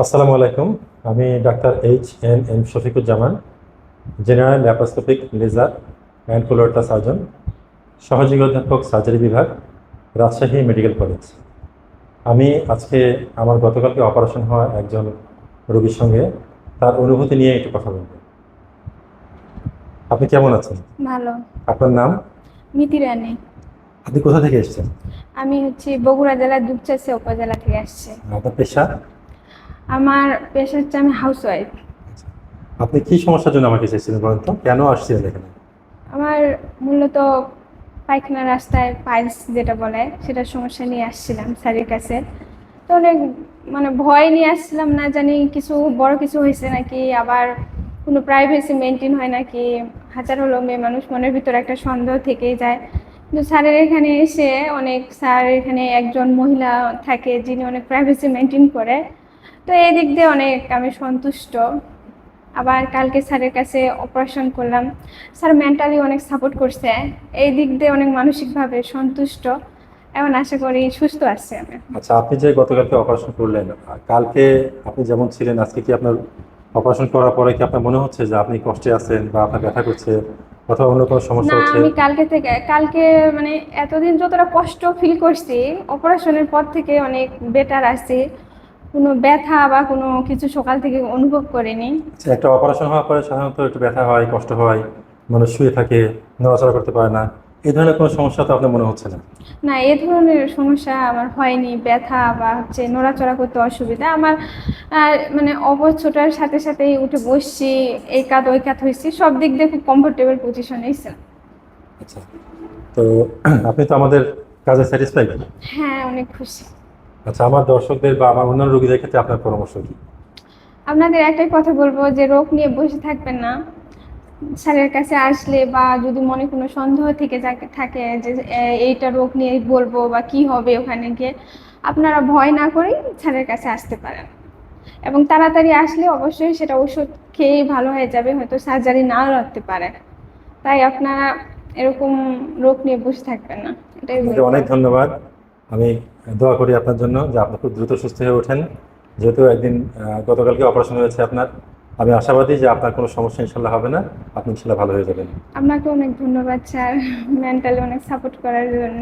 আসসালামু আলাইকুম। আমি doctor H.N.M. Shafiquzzaman, general laparoscopic laser and colorectal surgeon, সহযোগী অধ্যাপক সার্জারি বিভাগ, রাজশাহী মেডিকেল কলেজ। আমি আজকে আমার গতকালকে অপারেশন হওয়া একজন রোগীর সঙ্গে তার অনুভূতি নিয়ে একটু কথা বলব। আপনি কেমন আছেন? ভালো। আপনার নাম? মিতি রানী। আপনি কোথা থেকে এসেছেন? আমি বগুড়া জেলার দুপচাঁচিয়া উপজেলা থেকে আসছি। আপনার পেশা? আমার পেশা হচ্ছে আমি হাউসওয়াইফ। আপনি কি সমস্যার জন্য আমাকে এসেছিলেন বলেন তো? কেন আসছিলেন এখানে? আমার মূলত পায়খানা রাস্তায় পাইলস যেটা বলে সেটার সমস্যা নিয়ে আসছিলাম স্যারের কাছে। তো অনেক ভয় নিয়ে আসছিলাম, না জানি কিছু বড় কিছু হয়েছে নাকি, আবার কোনো প্রাইভেসি মেনটেন হয় নাকি। হাজার হলো মেয়ে মানুষ, মনের ভিতরে একটা সন্দেহ থেকেই যায়। কিন্তু স্যারের এখানে এসে স্যার এখানে একজন মহিলা থাকে যিনি অনেক প্রাইভেসি মেনটেন করে। তো এই দিক দিয়ে অনেক আমি সন্তুষ্ট। আবার কালকে স্যারের কাছে অপারেশন করলাম, স্যার মেন্টালি অনেক সাপোর্ট করছে। এই দিক দিয়ে অনেক মানসিকভাবে সন্তুষ্ট। এখন আশা করি সুস্থ আছি আমি। আচ্ছা, আপনি যে গতকালকে অপারেশন করলেন, কালকে আপনি যেমন ছিলেন, আজকে কি আপনার অপারেশন করার পরে কি আপনার মনে হচ্ছে যে আপনি কষ্টে আছেন বা আপনার ব্যথা করছে অথবা অন্য কোনো সমস্যা না, হচ্ছে? আমি কালকে এতদিন যতটা কষ্ট ফিল করছি, অপারেশনের পর থেকে অনেক বেটার আছি। কোনো ব্যথা বা কোনো কিছু সকাল থেকে অনুভব করিনি। আচ্ছা, একটা অপারেশন হওয়ার পরে সাধারণত একটু ব্যথা হয়, কষ্ট হয়, মানুষ শুয়ে থাকে, নড়াচড়া করতে পারে না। এই ধরনের কোনো সমস্যা তো আপনার মনে হচ্ছে না? না, এ ধরনের সমস্যা আমার হয়নি। ব্যথা বা নড়াচড়া করতে অসুবিধা আমার অবস্থাটার সাথে সাথেই উঠে বসছি, এই কাঁধ ওই কাঁধ হয়েছি, সব দিক দিয়ে খুব কমফোর্টেবল পজিশনে ছিলাম। আচ্ছা, তো আপনি তো আমাদের কাজে স্যাটিসফাইড? হ্যাঁ, অনেক খুশি। আচ্ছা, আমার দর্শকদের বা আমার অন্যান্য রোগীদের ক্ষেত্রে আপনার পরামর্শ কি? আপনাদের একটাই কথা বলবো যে রোগ নিয়ে বসে থাকবেন না। স্যারের কাছে আসলে বা যদি মনে কোনো সন্দেহ থেকে থাকে যে এইটা রোগ নিয়ে বলবো বা কি হবে ওখানে গিয়ে, আপনারা ভয় না করেই স্যারের কাছে আসতে পারেন। এবং তাড়াতাড়ি আসলে অবশ্যই সেটা ওষুধ খেয়েই ভালো হয়ে যাবে, হয়তো সার্জারি নাও রাখতে পারে। তাই আপনারা এরকম রোগ নিয়ে বসে থাকবেন না, এটাই আপনাকে বলবো। অনেক ধন্যবাদ। আমি দোয়া করি আপনার জন্য যে আপনি খুব দ্রুত সুস্থ হয়ে ওঠেন। যেহেতু একদিন গতকালকে অপারেশন হয়েছে আপনার, আমি আশাবাদী যে আপনার কোনো সমস্যা ইনশাল্লাহ হবে না, আপনি ইনশাল্লাহ ভালো হয়ে যাবেন। আপনাকে অনেক ধন্যবাদ স্যার, মেন্টালি অনেক সাপোর্ট করার জন্য।